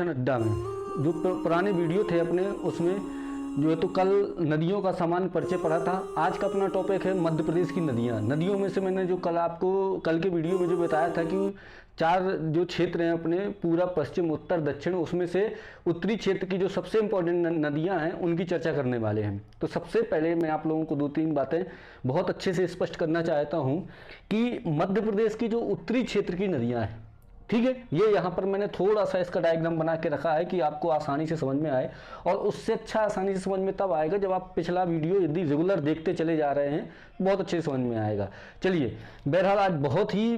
अड्डा में जो पुराने वीडियो थे अपने, उसमें जो है तो कल नदियों का सामान्य परिचय पढ़ा था। आज का अपना टॉपिक है मध्य प्रदेश की नदियाँ। नदियों में से मैंने जो कल आपको कल के वीडियो में जो बताया था कि 4 जो क्षेत्र हैं अपने, पूरा, पश्चिम, उत्तर, दक्षिण, उसमें से उत्तरी क्षेत्र की जो सबसे इम्पोर्टेंट नदियाँ हैं उनकी चर्चा करने वाले हैं। तो सबसे पहले मैं आप लोगों को 2-3 बातें बहुत अच्छे से स्पष्ट करना चाहता हूँ कि मध्य प्रदेश की जो उत्तरी क्षेत्र की नदियाँ हैं, ठीक है, ये यहाँ पर मैंने थोड़ा सा इसका डायग्राम बना के रखा है कि आपको आसानी से समझ में आए, और उससे अच्छा आसानी से समझ में तब आएगा जब आप पिछला वीडियो यदि रेगुलर देखते चले जा रहे हैं, बहुत अच्छे से समझ में आएगा। चलिए, बहरहाल आज बहुत ही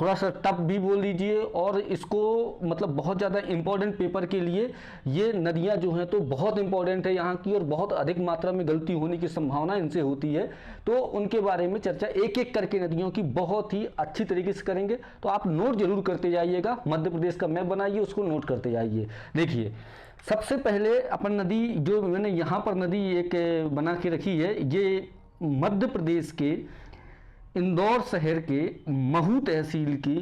थोड़ा सा टफ भी बोल लीजिए, और इसको मतलब बहुत ज़्यादा इंपॉर्टेंट पेपर के लिए ये नदियाँ जो हैं तो बहुत इंपॉर्टेंट है यहाँ की, और बहुत अधिक मात्रा में गलती होने की संभावना इनसे होती है। तो उनके बारे में चर्चा एक एक करके नदियों की बहुत ही अच्छी तरीके से करेंगे। तो आप नोट जरूर करते जाइएगा, मध्य प्रदेश का मैप बनाइए, उसको नोट करते जाइए। देखिए, सबसे पहले अपन नदी जो मैंने यहाँ पर नदी एक बना के रखी है, ये मध्य प्रदेश के इंदौर शहर के महू तहसील की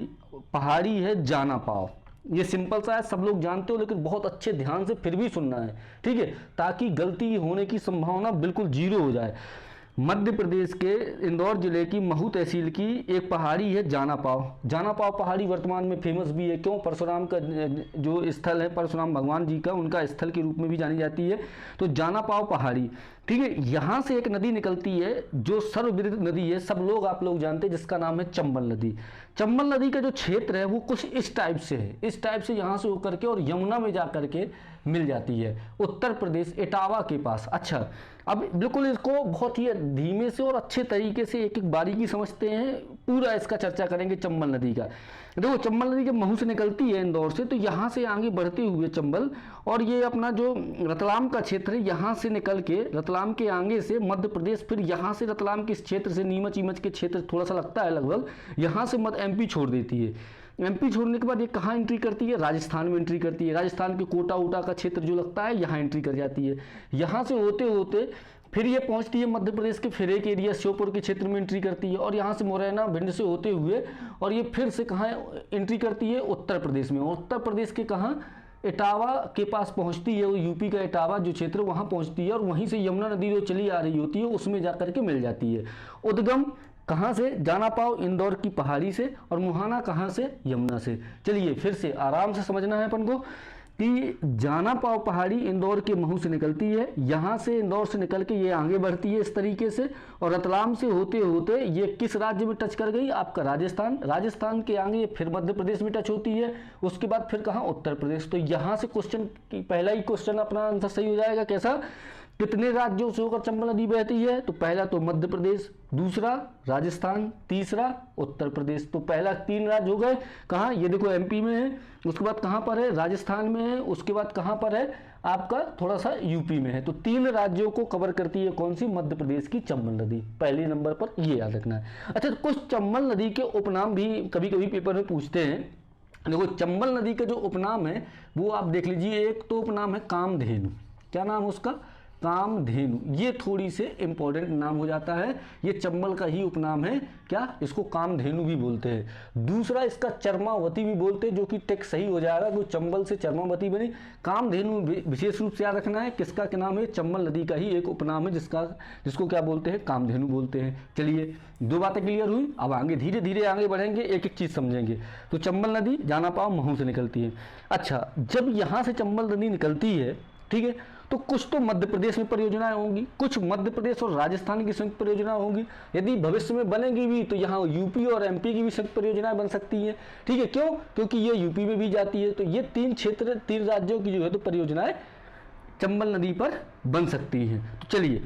पहाड़ी है जानापाव। ये सिंपल सा है, सब लोग जानते हो, लेकिन बहुत अच्छे ध्यान से फिर भी सुनना है, ठीक है, ताकि गलती होने की संभावना बिल्कुल जीरो हो जाए। मध्य प्रदेश के इंदौर जिले की महू तहसील की एक पहाड़ी है जानापाव। जानापाव पहाड़ी वर्तमान में फेमस भी है। क्यों? परशुराम का जो स्थल है, परशुराम भगवान जी का, उनका स्थल के रूप में भी जानी जाती है। तो जानापाव पहाड़ी, ठीक है, यहाँ से एक नदी निकलती है जो सर्वविदित नदी है, सब लोग आप लोग जानते हैं, जिसका नाम है चंबल नदी। चंबल नदी का जो क्षेत्र है वो कुछ इस टाइप से है, इस टाइप से यहाँ से होकर के और यमुना में जा करके मिल जाती है उत्तर प्रदेश इटावा के पास। अच्छा, अब बिल्कुल इसको बहुत ही धीमे से और अच्छे तरीके से एक एक बारीकी समझते हैं, पूरा इसका चर्चा करेंगे चंबल नदी का। देखो, चंबल नदी जब महू से निकलती है इंदौर से, तो यहाँ से आगे बढ़ते हुए चंबल, और ये अपना जो रतलाम का क्षेत्र है, यहाँ से निकल के रतलाम के आगे से मध्य प्रदेश, फिर यहाँ से रतलाम के क्षेत्र से नीमच ईमच के क्षेत्र थोड़ा सा लगता है लगभग, यहाँ से एमपी छोड़ देती है। एमपी छोड़ने के बाद ये कहाँ एंट्री करती है? राजस्थान में एंट्री करती है। राजस्थान के कोटा ऊटा का क्षेत्र जो लगता है, यहाँ एंट्री कर जाती है। यहाँ से होते होते फिर ये पहुँचती है मध्य प्रदेश के फिर एक एरिया श्योपुर के क्षेत्र में एंट्री करती है, और यहाँ से मुरैना भिंड से होते हुए, और ये फिर से कहाँ एंट्री करती है? उत्तर प्रदेश में। उत्तर प्रदेश के कहाँ? इटावा के पास पहुँचती है, वो यूपी का इटावा जो क्षेत्र, वहाँ पहुँचती है, और वहीं से यमुना नदी जो चली आ रही होती है उसमें जा करके मिल जाती है। उद्गम कहाँ से? जानापाव इंदौर की पहाड़ी से, और मुहाना कहाँ से? यमुना से। चलिए, फिर से आराम से समझना है अपन को कि जानापाव पहाड़ी इंदौर के महू से निकलती है, यहाँ से इंदौर से निकल के ये आगे बढ़ती है इस तरीके से, और रतलाम से होते होते ये किस राज्य में टच कर गई? आपका राजस्थान। राजस्थान के आगे फिर मध्य प्रदेश में टच होती है, उसके बाद फिर कहाँ? उत्तर प्रदेश। तो यहाँ से क्वेश्चन की पहला ही क्वेश्चन अपना आंसर सही हो जाएगा। कैसा? कितने राज्यों से होकर चंबल नदी बहती है? तो पहला तो मध्य प्रदेश, दूसरा राजस्थान, तीसरा उत्तर प्रदेश। तो पहला 3 राज्य हो गए। कहाँ? ये देखो एमपी में है, उसके बाद कहाँ पर है? राजस्थान में है, उसके बाद कहाँ पर है? आपका थोड़ा सा यूपी में है। तो 3 राज्यों को कवर करती है कौन सी? मध्य प्रदेश की चंबल नदी, पहले नंबर पर, ये याद रखना है। अच्छा, तो कुछ चंबल नदी के उपनाम भी कभी कभी पेपर में पूछते हैं। देखो, चंबल नदी का जो उपनाम है वो आप देख लीजिए। एक तो उपनाम है कामधेनु। क्या नाम है उसका? कामधेनु। ये थोड़ी से इंपॉर्टेंट नाम हो जाता है, ये चंबल का ही उपनाम है। क्या? इसको कामधेनु भी बोलते हैं। दूसरा इसका चर्मावती भी बोलते हैं, जो कि टेक सही हो जाएगा, जो चंबल से चर्मावती बनी। कामधेनु विशेष रूप से याद रखना है, किसका क्या नाम है? चंबल नदी का ही एक उपनाम है, जिसको क्या बोलते हैं? कामधेनु बोलते हैं। चलिए, 2 बातें क्लियर हुई। अब आगे धीरे धीरे आगे बढ़ेंगे, एक एक चीज समझेंगे। तो चंबल नदी जानापाव महू से निकलती है। अच्छा, जब यहाँ से चंबल नदी निकलती है, ठीक है, तो कुछ तो मध्य प्रदेश में परियोजनाएं होंगी, कुछ मध्य प्रदेश और राजस्थान की संयुक्त परियोजना होंगी। यदि भविष्य में बनेगी भी तो यहाँ यूपी और एमपी की भी संयुक्त परियोजनाएं बन सकती हैं, ठीक है। क्यों? क्योंकि ये यूपी में भी जाती है। तो ये 3 क्षेत्र, 3 राज्यों की जो है तो परियोजनाएं चंबल नदी पर बन सकती हैं। तो चलिए,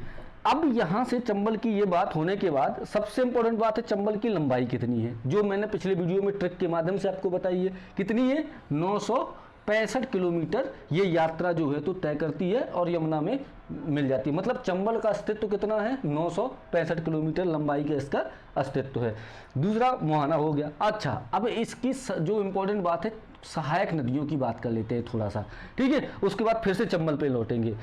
अब यहाँ से चंबल की ये बात होने के बाद सबसे इंपॉर्टेंट बात है चंबल की लंबाई कितनी है, जो मैंने पिछले वीडियो में ट्रिक के माध्यम से आपको बताई है। कितनी है? 965 किलोमीटर ये यात्रा जो है तो तय करती है और यमुना में मिल जाती है। मतलब चंबल का अस्तित्व कितना है? 965 किलोमीटर लंबाई का इसका अस्तित्व है। दूसरा मुहाना हो गया। अच्छा, अब इसकी जो इंपॉर्टेंट बात है, सहायक नदियों की बात कर लेते हैं थोड़ा सा, ठीक है, उसके बाद फिर से चंबल पे लौटेंगे।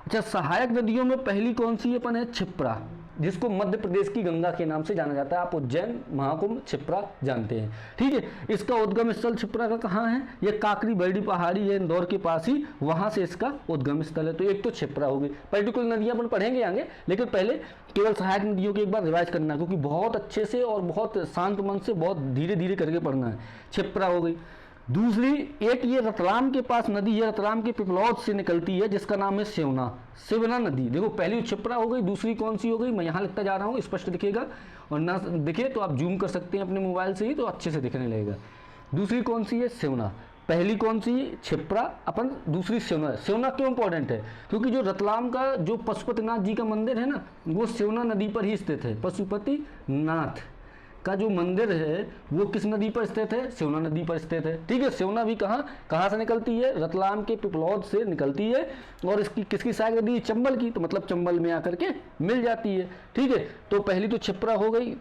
अच्छा, सहायक नदियों में पहली कौन सी अपन है? क्षिप्रा। जिसको मध्य प्रदेश की गंगा के नाम से जाना जाता है। आप उज्जैन, महाकुंभ, क्षिप्रा जानते हैं, ठीक है। इसका उद्गम स्थल क्षिप्रा का कहाँ है? ये काकरी बरडी पहाड़ी है इंदौर के पास ही, वहां से इसका उद्गम स्थल है। तो एक तो क्षिप्रा होगी। पर्टिकुलर नदियां अपन पढ़ेंगे आगे, लेकिन पहले केवल सहायक नदियों की एक बार रिवाइज करना, क्योंकि बहुत अच्छे से और बहुत शांत मन से बहुत धीरे धीरे करके पढ़ना है। क्षिप्रा हो गई। दूसरी एक ये रतलाम के पास नदी है, रतलाम के पिपलौद से निकलती है, जिसका नाम है सेवना, सेवना नदी। देखो पहली क्षिप्रा हो गई, दूसरी कौन सी हो गई, मैं यहाँ लिखता जा रहा हूँ, स्पष्ट दिखेगा, और ना दिखे तो आप जूम कर सकते हैं अपने मोबाइल से ही, तो अच्छे से दिखने लगेगा। दूसरी कौन सी है? सेवना। पहली कौन सी? क्षिप्रा, अपन दूसरी सेवना। सेवना क्यों इंपॉर्टेंट है? क्योंकि जो रतलाम का जो पशुपतिनाथ जी का मंदिर है ना, वो सेवना नदी पर ही स्थित है। पशुपतिनाथ का जो मंदिर है वो किस नदी पर स्थित है? सेवना नदी पर स्थित है, ठीक है। सेवना भी कहाँ से निकलती है? रतलाम के पिपलौद से निकलती है, और इसकी किसकी सहायक नदी? चंबल की, तो मतलब चंबल में आकर के मिल जाती है, ठीक है। तो पहली तो क्षिप्रा हो गई,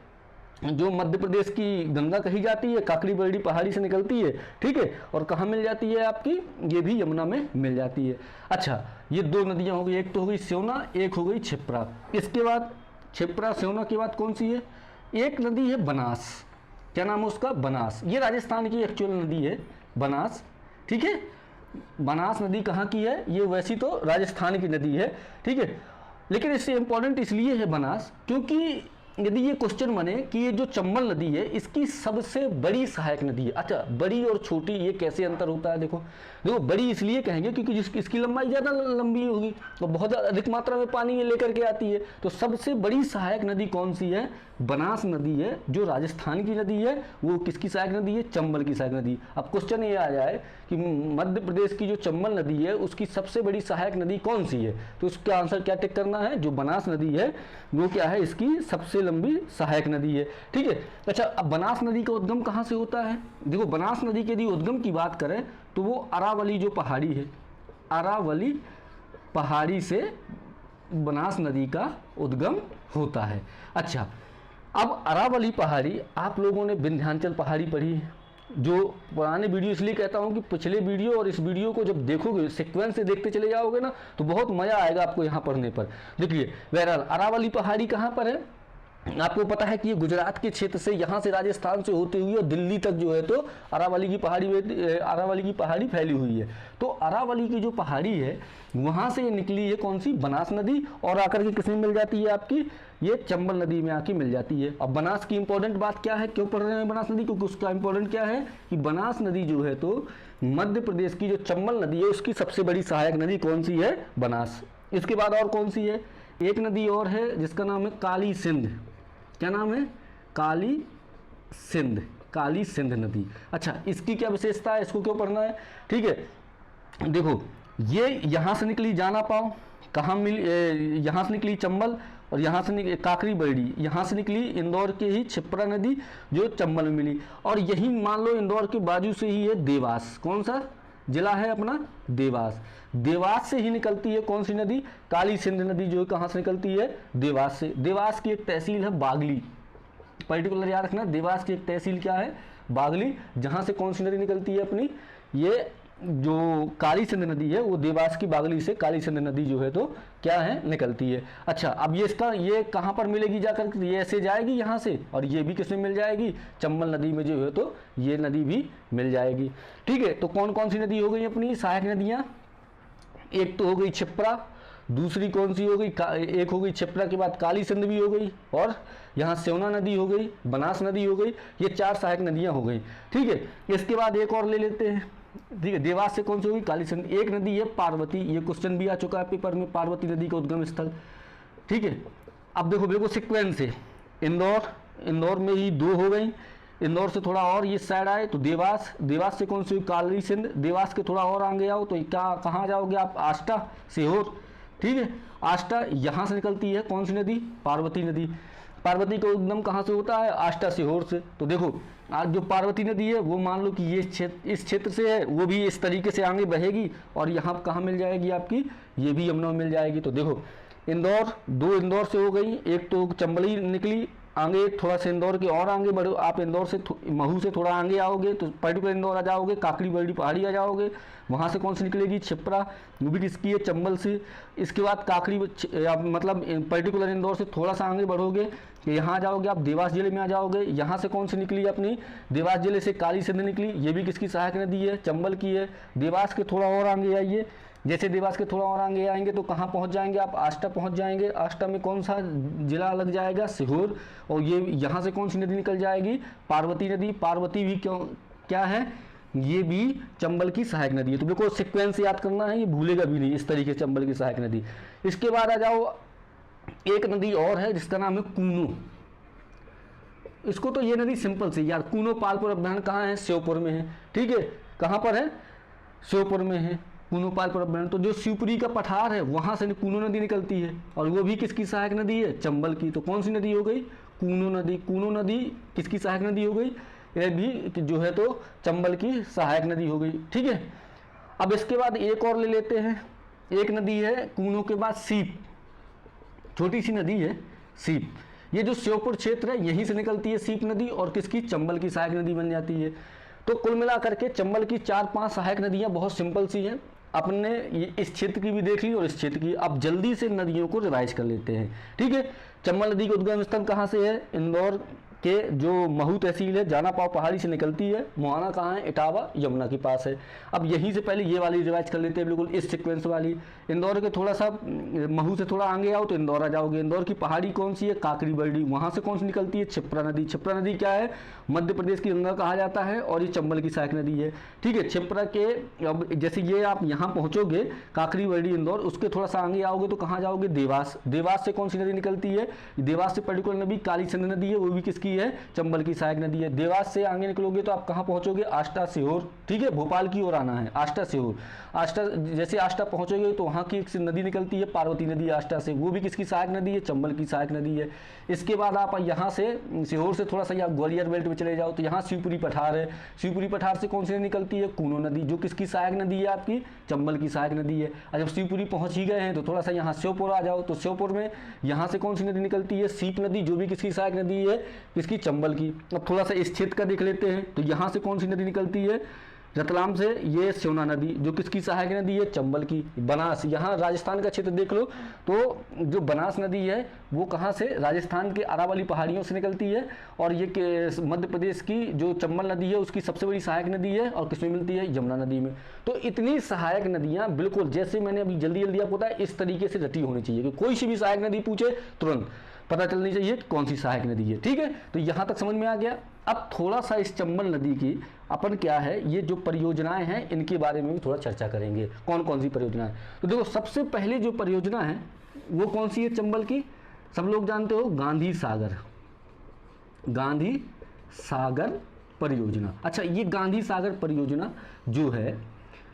जो मध्य प्रदेश की गंगा कही जाती है, काकड़ी बरडी पहाड़ी से निकलती है, ठीक है। और कहाँ मिल जाती है आपकी? ये भी यमुना में मिल जाती है। अच्छा, ये दो नदियाँ हो गई, एक तो हो गई सेवना, एक हो गई क्षिप्रा। इसके बाद क्षिप्रा सेवना के बाद कौन सी है? एक नदी है बनास। क्या नाम है उसका? बनास। ये राजस्थान की एक्चुअल नदी है, बनास, ठीक है। बनास नदी कहाँ की है? ये वैसी तो राजस्थान की नदी है, ठीक है, लेकिन इससे इंपॉर्टेंट इसलिए है बनास, क्योंकि यदि ये क्वेश्चन बने कि ये जो चंबल नदी है इसकी सबसे बड़ी सहायक नदी है। अच्छा, बड़ी और छोटी ये कैसे अंतर होता है? देखो बड़ी इसलिए कहेंगे क्योंकि इसकी लंबाई ज़्यादा लंबी होगी और बहुत अधिक मात्रा में पानी ये लेकर के आती है। तो सबसे बड़ी सहायक नदी कौन सी है? बनास नदी है, जो राजस्थान की नदी है। वो किसकी सहायक नदी है? चंबल की सहायक नदी। अब क्वेश्चन ये आ जाए कि मध्य प्रदेश की जो चंबल नदी है उसकी सबसे बड़ी सहायक नदी कौन सी है, तो उसका आंसर क्या टिक करना है? जो बनास नदी है वो क्या है? इसकी सबसे लंबी सहायक नदी है, ठीक है। अच्छा, अब बनास नदी का उद्गम कहाँ से होता है? देखो बनास नदी के यदि उद्गम की बात करें तो वो अरावली जो पहाड़ी है, अरावली पहाड़ी से बनास नदी का उद्गम होता है। अच्छा, अब अरावली पहाड़ी, आप लोगों ने विंध्याचल पहाड़ी पढ़ी है, जो पुराने वीडियो इसलिए कहता हूँ कि पिछले वीडियो और इस वीडियो को जब देखोगे, सीक्वेंस से देखते चले जाओगे ना, तो बहुत मजा आएगा आपको यहाँ पढ़ने पर। देखिए बहरहाल अरावली पहाड़ी कहाँ पर है? आपको पता है कि ये गुजरात के क्षेत्र से, यहाँ से राजस्थान से होते हुए और दिल्ली तक जो है तो अरावली की पहाड़ी फैली हुई है। तो अरावली की जो पहाड़ी है वहाँ से निकली है कौन सी? बनास नदी, और आकर के किसमें मिल जाती है आपकी? ये चंबल नदी में आके मिल जाती है। अब बनास की इंपॉर्टेंट बात क्या है, क्यों पढ़ रहे हैं बनास नदी? क्योंकि उसका इंपॉर्टेंट क्या है कि बनास नदी जो है तो मध्य प्रदेश की जो चंबल नदी है उसकी सबसे बड़ी सहायक नदी कौन सी है? बनास। इसके बाद और कौन सी है? एक नदी और है जिसका नाम है काली सिंध। क्या नाम है? काली सिंध, काली सिंध नदी। अच्छा, इसकी क्या विशेषता है? इसको क्यों पढ़ना है? ठीक है, देखो ये यहाँ से निकली जाना पाओ, कहाँ मिली? यहाँ से निकली चंबल, और यहाँ से निकली काकरी बरडी, यहाँ से निकली इंदौर के ही क्षिप्रा नदी जो चंबल में मिली, और यही मान लो इंदौर के बाजू से ही है देवास। कौन सा जिला है अपना? देवास। देवास से ही निकलती है कौन सी नदी? काली सिंध नदी, जो कहाँ से निकलती है? देवास से। देवास की एक तहसील है बागली, पर्टिकुलर याद रखना, देवास की एक तहसील क्या है? बागली, जहाँ से कौन सी नदी निकलती है अपनी? ये जो काली सिंध नदी है वो देवास की बागली से काली सिंध नदी जो है तो क्या है? निकलती है। अच्छा, अब ये कहाँ पर मिलेगी जाकर? ये ऐसे जाएगी यहाँ से, और ये भी किसमें मिल जाएगी? चंबल नदी में जो है तो ये नदी भी मिल जाएगी, ठीक है। तो कौन कौन सी नदी हो गई अपनी सहायक नदियाँ? एक तो हो गई क्षिप्रा, दूसरी कौन सी हो गई? एक हो गई क्षिप्रा के बाद काली सिंध भी हो गई, और यहाँ सेवना नदी हो गई, बनास नदी हो गई। ये 4 सहायक नदियाँ हो गई, ठीक है। इसके बाद एक और ले लेते हैं, ठीक है। देवास से कौन सी होगी? काली सिंध। एक नदी है पार्वती, ये क्वेश्चन भी आ चुका है पेपर में, पार्वती नदी का उद्गम स्थल, ठीक है। अब देखो बिल्कुल सिक्वेंस से, इंदौर में ही 2 हो गई, इंदौर से थोड़ा और ये साइड आए तो देवास, देवास से कौन सी हुई? काली सिंध। देवास के थोड़ा और आगे आओ तो क्या कहाँ जाओगे आप? आष्टा, सीहोर, ठीक है। आष्टा, यहाँ से निकलती है कौन सी नदी? पार्वती नदी। पार्वती का उद्गम कहाँ से होता है? आष्टा, सीहोर से। तो देखो आज जो पार्वती नदी है वो मान लो कि ये इस क्षेत्र से है, वो भी इस तरीके से आगे बहेगी, और यहाँ कहाँ मिल जाएगी आपकी? ये भी यमुना में मिल जाएगी। तो देखो इंदौर, 2 इंदौर से हो गई, एक तो चंबली निकली, आगे थोड़ा सा इंदौर के और आगे बढ़ो, आप इंदौर से महू से थोड़ा आगे आओगे तो पर्टिकुलर इंदौर आ जाओगे, काकड़ी बरड़ी पहाड़ी आ जाओगे, वहाँ से कौन सी निकलेगी, छिप्रा, वो भी किसकी है, चंबल से। इसके बाद काकड़ी मतलब पर्टिकुलर इंदौर से थोड़ा सा आगे बढ़ोगे, यहाँ जाओगे आप देवास जिले में आ जाओगे, यहाँ से कौन सी निकली अपनी, देवास जिले से काली सिंध निकली, ये भी किसकी सहायक नदी है, चंबल की है। देवास के थोड़ा और आगे आइए, जैसे देवास के थोड़ा और आगे आएंगे तो कहाँ पहुँच जाएंगे आप, आष्टा पहुँच जाएंगे। आष्टा में कौन सा जिला लग जाएगा, सीहोर, और ये यहाँ से कौन सी नदी निकल जाएगी, पार्वती नदी। पार्वती भी क्यों क्या है, ये भी चंबल की सहायक नदी है। तो बिल्कुल सीक्वेंस याद करना है, ये भूलेगा भी नहीं, इस तरीके से चंबल की सहायक नदी। इसके बाद आ जाओ, एक नदी और है जिसका नाम है कूनो। इसको तो ये नदी सिंपल से यार, कूनो पालपुर अभ्यारण्य कहाँ है, श्योपुर में है, ठीक है, कहाँ पर है, श्योपुर में है कूनो पालपुर अभ्यारण्य। तो जो शिवपुरी का पठार है वहाँ से कूनो नदी निकलती है, और वो भी किसकी सहायक नदी है, चंबल की। तो कौन सी नदी हो गई, कूनो नदी। कूनो नदी किसकी सहायक नदी हो गई, यह भी जो है तो चंबल की सहायक नदी हो गई, ठीक है। अब इसके बाद एक और ले लेते हैं, एक नदी है कूनो के बाद सीप, छोटी सी नदी है सीप। ये जो श्योपुर क्षेत्र है यहीं से निकलती है सीप नदी, और किसकी, चंबल की सहायक नदी बन जाती है। तो कुल मिलाकर के चंबल की 4-5 सहायक नदियाँ बहुत सिंपल सी हैं। अपने ये इस क्षेत्र की भी देख ली और इस क्षेत्र की। अब जल्दी से नदियों को रिवाइज कर लेते हैं, ठीक है। चंबल नदी का उद्गम स्थल कहाँ से है, इंदौर के जो महू तहसील है, जाना पाव पहाड़ी से निकलती है। मुहाना कहाँ है, इटावा, यमुना के पास है। अब यहीं से पहले ये वाली रिवाइज कर लेते हैं, बिल्कुल इस सीक्वेंस वाली। इंदौर के थोड़ा सा महू से थोड़ा आगे आओ तो इंदौर आ जाओगे। इंदौर की पहाड़ी कौन सी है, काकड़ी बरड़ी, वहाँ से कौन सी निकलती है, छिप्रा नदी। छिप्रा नदी क्या है, मध्य प्रदेश की गंगा कहा जाता है, और ये चंबल की सहायक नदी है, ठीक है। छिप्रा के अब जैसे ये आप यहाँ पहुँचोगे काकड़ी बरड़ी इंदौर, उसके थोड़ा सा आगे आओगे तो कहाँ जाओगे, देवास। देवास से कौन सी नदी निकलती है, देवास से पर्टिकुलर नदी काली सिंध नदी है, वो भी किसकी है, चंबल की सहायक नदी है। देवास से आगे निकलोगे तो आप कहाँ पहुँचोगे, आष्टा सीहोर, ठीक है, भोपाल की ओर आना है, आष्टा सीहोर। आष्टा जैसे आष्टा पहुँचोगे तो वहाँ की एक नदी निकलती है पार्वती नदी आष्टा से, वो भी किसकी सहायक नदी है, चंबल की सहायक नदी है। इसके बाद आप यहाँ से सीहोर से थोड़ा सा या ग्वालियर बेल्ट में चले जाओ तो यहाँ शिवपुरी पठार है। शिवपुरी पठार से कौन सी निकलती है, कूनो नदी, जो किसकी सहायक नदी है आपकी, चंबल की सहायक नदी है। और जब शिवपुरी पहुँच ही गए हैं तो थोड़ा सा यहाँ श्योपुर आ जाओ, तो श्योपुर में यहाँ से कौन सी नदी निकलती है, सीप नदी, जो भी किसकी सहायक नदी है, किसकी, चंबल की। अब थोड़ा सा इस क्षेत्र का देख लेते हैं, तो यहाँ से कौन सी नदी निकलती है, रतलाम से ये सोना नदी, जो किसकी सहायक नदी है, चंबल की। बनास, यहाँ राजस्थान का क्षेत्र देख लो तो जो बनास नदी है वो कहाँ से, राजस्थान के अरावली पहाड़ियों से निकलती है, और ये मध्य प्रदेश की जो चंबल नदी है उसकी सबसे बड़ी सहायक नदी है, और किसमें मिलती है, यमुना नदी में। तो इतनी सहायक नदियाँ बिल्कुल जैसे मैंने अभी जल्दी जल्दी आपको बताया इस तरीके से रटी होनी चाहिए कि कोई सी भी सहायक नदी पूछे तुरंत पता चलनी चाहिए कौन सी सहायक नदी है, ठीक है। तो यहाँ तक समझ में आ गया। अब थोड़ा सा इस चंबल नदी की अपन क्या है, ये जो परियोजनाएं हैं इनके बारे में भी थोड़ा चर्चा करेंगे, कौन कौन सी परियोजनाएं। तो देखो सबसे पहले जो परियोजना है वो कौन सी है चंबल की, सब लोग जानते हो, गांधी सागर, गांधी सागर परियोजना। अच्छा, ये गांधी सागर परियोजना जो है,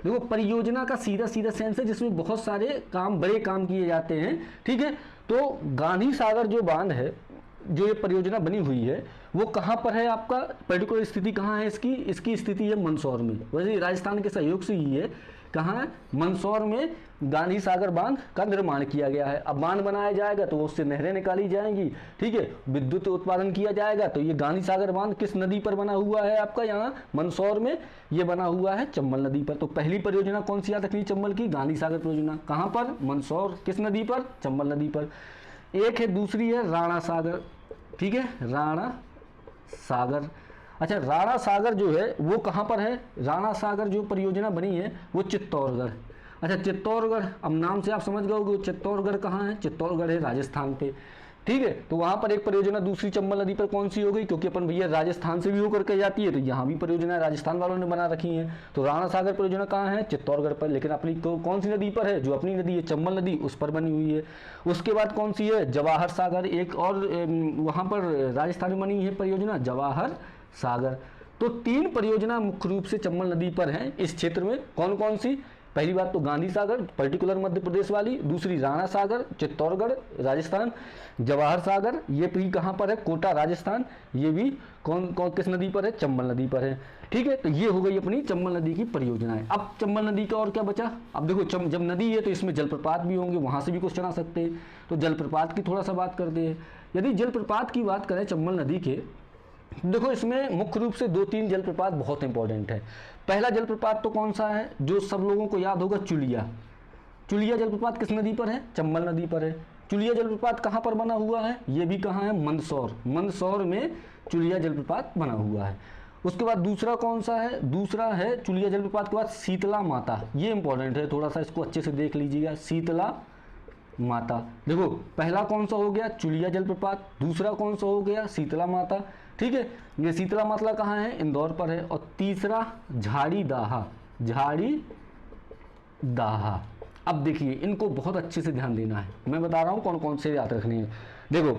देखो परियोजना का सीधा सीधा सेंस है जिसमें बहुत सारे काम, बड़े काम किए जाते हैं, ठीक है। तो गांधी सागर जो बांध है, जो ये परियोजना बनी हुई है, वो कहाँ पर है आपका, पर्टिकुलर स्थिति कहाँ है इसकी, इसकी स्थिति है मंदसौर में। वैसे राजस्थान के सहयोग से ही है, कहाँ है, मंदसौर में गांधी सागर बांध का निर्माण किया गया है। अब बांध बनाया जाएगा तो उससे नहरें निकाली जाएंगी, ठीक है, विद्युत उत्पादन किया जाएगा। तो ये गांधी सागर बांध किस नदी पर बना हुआ है आपका, यहाँ मंदसौर में ये बना हुआ है चंबल नदी पर। तो पहली परियोजना कौन सी याद रखनी, चंबल की गांधी सागर परियोजना, कहाँ पर, मंदसौर, किस नदी पर, चंबल नदी पर। एक है, दूसरी है राणा सागर, ठीक है, राणा सागर। अच्छा, राणा सागर जो है वो कहाँ पर है, राणा सागर जो परियोजना बनी है वो चित्तौड़गढ़। अच्छा, चित्तौड़गढ़, अब नाम से आप समझ गए हो चित्तौड़गढ़ कहाँ है, चित्तौड़गढ़ है राजस्थान पे, ठीक है। तो वहाँ पर एक परियोजना दूसरी चंबल नदी पर कौन सी हो गई, क्योंकि अपन भैया राजस्थान से भी होकर के जाती है तो यहाँ भी परियोजना राजस्थान वालों ने बना रखी है। तो राणा सागर परियोजना कहाँ है, चित्तौड़गढ़ पर, लेकिन अपनी कौन सी नदी पर है, जो अपनी नदी है चंबल नदी, उस पर बनी हुई है। उसके बाद कौन सी है, जवाहर सागर, एक और वहाँ पर राजस्थान में बनी है परियोजना जवाहर सागर। तो 3 परियोजना मुख्य रूप से चंबल नदी पर हैं इस क्षेत्र में। कौन कौन सी, पहली बात तो गांधी सागर पर्टिकुलर मध्य प्रदेश वाली, दूसरी राणा सागर चित्तौड़गढ़ राजस्थान, जवाहर सागर ये भी कहाँ पर है, कोटा राजस्थान, ये भी कौन कौन किस नदी पर है, चंबल नदी पर है। ठीक है, तो ये हो गई अपनी चंबल नदी की परियोजनाएं। अब चंबल नदी का और क्या बचा, अब देखो जब नदी है तो इसमें जलप्रपात भी होंगे, वहां से भी क्वेश्चन आ सकते हैं, तो जलप्रपात की थोड़ा सा बात करते हैं। यदि जलप्रपात की बात करें चंबल नदी के, देखो इसमें मुख्य रूप से 2-3 जलप्रपात बहुत इंपॉर्टेंट है। पहला जलप्रपात तो कौन सा है, जो सब लोगों को याद होगा, चुलिया। चुलिया जलप्रपात किस नदी पर है, चंबल नदी पर है। चुलिया जलप्रपात कहाँ पर बना हुआ है, ये भी कहाँ है, मंदसौर। मंदसौर में चुलिया जलप्रपात बना हुआ है। उसके बाद दूसरा कौन सा है, दूसरा है चुलिया जलप्रपात के बाद शीतला माता, ये इंपॉर्टेंट है, थोड़ा सा इसको अच्छे से देख लीजिएगा, शीतला माता। देखो पहला कौन सा हो गया, चुलिया जलप्रपात, दूसरा कौन सा हो गया, शीतला माता। ठीक है, ये शीतला माता कहाँ है, इंदौर पर है। और तीसरा झाड़ी दाहा, झाड़ी दाहा। अब देखिए इनको बहुत अच्छे से ध्यान देना है, मैं बता रहा हूँ कौन कौन से याद रखने हैं। देखो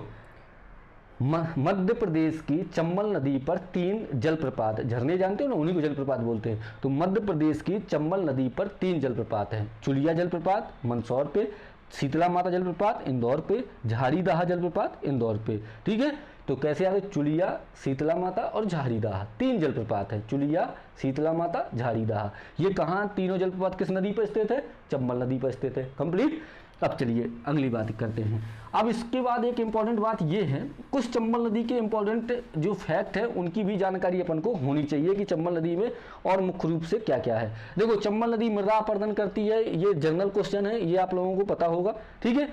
मध्य प्रदेश की चंबल नदी पर 3 जलप्रपात, झरने जानते हो ना, उन्हीं को जलप्रपात बोलते हैं। तो मध्य प्रदेश की चंबल नदी पर 3 जलप्रपात हैं, चुलिया जलप्रपात मंदसौर पे, शीतला माता जलप्रपात इंदौर पे, झाड़ी दाहा जलप्रपात इंदौर पे। ठीक है, तो कैसे याद है, चुलिया, शीतला माता और झाड़ी दाहा, 3 जलप्रपात है, चुलिया, शीतला माता, झाड़ी दाहा। ये कहाँ तीनों जलप्रपात किस नदी पर स्थित है, चंबल नदी पर स्थित है। कंप्लीट। अब चलिए अगली बात करते हैं। अब इसके बाद एक इंपॉर्टेंट बात ये है, कुछ चंबल नदी के इंपॉर्टेंट जो फैक्ट है उनकी भी जानकारी अपन को होनी चाहिए कि चंबल नदी में और मुख्य रूप से क्या क्या है। देखो चंबल नदी मृदा अपरदन करती है, ये जनरल क्वेश्चन है, ये आप लोगों को पता होगा। ठीक है,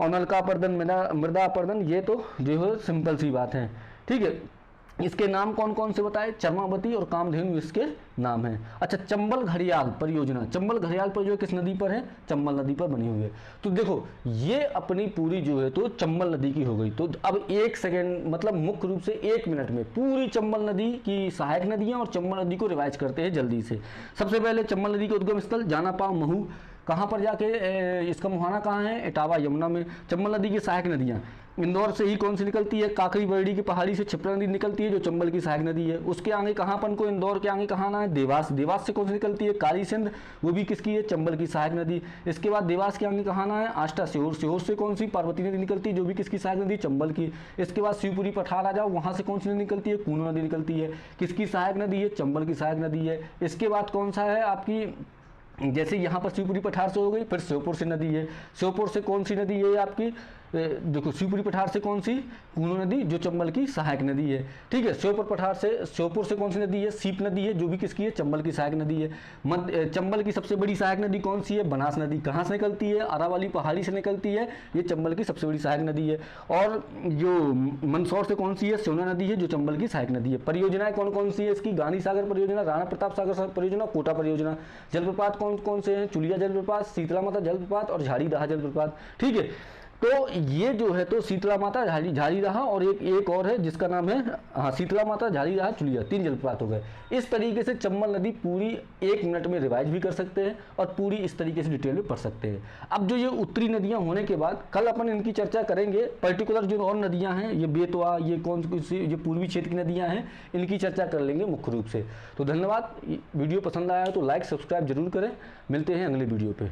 और नलका अपरदन, मृदा अपरदन, ये तो जो है सिंपल सी बात है। ठीक है, इसके नाम कौन कौन से बताए, चरमावती और कामधेनु इसके नाम हैं। अच्छा, चंबल घड़ियाल परियोजना, चंबल घड़ियाल परियोजना किस नदी पर है, चंबल नदी पर बनी हुई है। तो देखो ये अपनी पूरी जो है तो चंबल नदी की हो गई। तो अब 1 सेकेंड मतलब मुख्य रूप से 1 मिनट में पूरी चंबल नदी की सहायक नदियां और चंबल नदी को रिवाइज करते हैं जल्दी से। सबसे पहले चंबल नदी के उद्गम स्थल जानापाव महू, कहाँ पर जाके इसका मुहाना कहाँ है, इटावा यमुना में। चंबल नदी की सहायक नदियाँ, इंदौर से ही कौन सी निकलती है, काकरी बरड़ी की पहाड़ी से क्षिप्रा नदी निकलती है जो चंबल की सहायक नदी है। उसके आगे कहाँ अपन को, इंदौर के आगे कहाँ आना है, देवास। देवास से कौन सी निकलती है, काली सिंध, वो भी किसकी है, चंबल की सहायक नदी। इसके बाद देवास के आगे कहाँ आना है, आष्टा सिहोर। सिहोर से कौन सी, पार्वती नदी निकलती है जो भी किसकी सहायक नदी, चंबल की। इसके बाद शिवपुरी पठार आ जाओ, वहाँ से कौन सी नदी निकलती है, कूनो नदी निकलती है, किसकी सहायक नदी है, चंबल की सहायक नदी है। इसके बाद कौन सा है आपकी, जैसे यहाँ पर शिवपुरी पठार से हो गई, फिर श्योपुर से नदी है। श्योपुर से कौन सी नदी है आपकी, देखो शिवपुरी पठार से कौन सी, कूनो नदी जो चंबल की सहायक नदी है। ठीक है, श्योपुर पठार से, श्योपुर से कौन सी नदी है, सीप नदी है जो भी किसकी है, चंबल की सहायक नदी है। चंबल की सबसे बड़ी सहायक नदी कौन सी है, बनास नदी। कहाँ से निकलती है, अरावली पहाड़ी से निकलती है, ये चंबल की सबसे बड़ी सहायक नदी है। और जो मंदसौर से कौन सी है, सोना नदी है जो चंबल की सहायक नदी है। परियोजनाएं कौन कौन सी है इसकी, गांधी सागर परियोजना, राणा प्रताप सागर परियोजना, कोटा परियोजना। जलप्रपात कौन कौन से हैं, चुलिया जलप्रपात, शीतला माता जलप्रपात और झाड़ी दाहा जलप्रपात। ठीक है, तो ये जो है तो शीतला माता, झाड़ी दाहा और एक और है जिसका नाम है, हाँ शीतला माता, झाड़ी दाहा, चुलिया, 3 जलप्रपात हो गए। इस तरीके से चंबल नदी पूरी 1 मिनट में रिवाइज भी कर सकते हैं और पूरी इस तरीके से डिटेल में पढ़ सकते हैं। अब जो ये उत्तरी नदियां होने के बाद कल अपन इनकी चर्चा करेंगे, पर्टिकुलर जो और नदियां हैं, ये बेतवा, ये कौन सी, ये पूर्वी क्षेत्र की नदियां हैं, इनकी चर्चा कर लेंगे मुख्य रूप से। तो धन्यवाद, वीडियो पसंद आया तो लाइक सब्सक्राइब जरूर करें, मिलते हैं अगले वीडियो पे।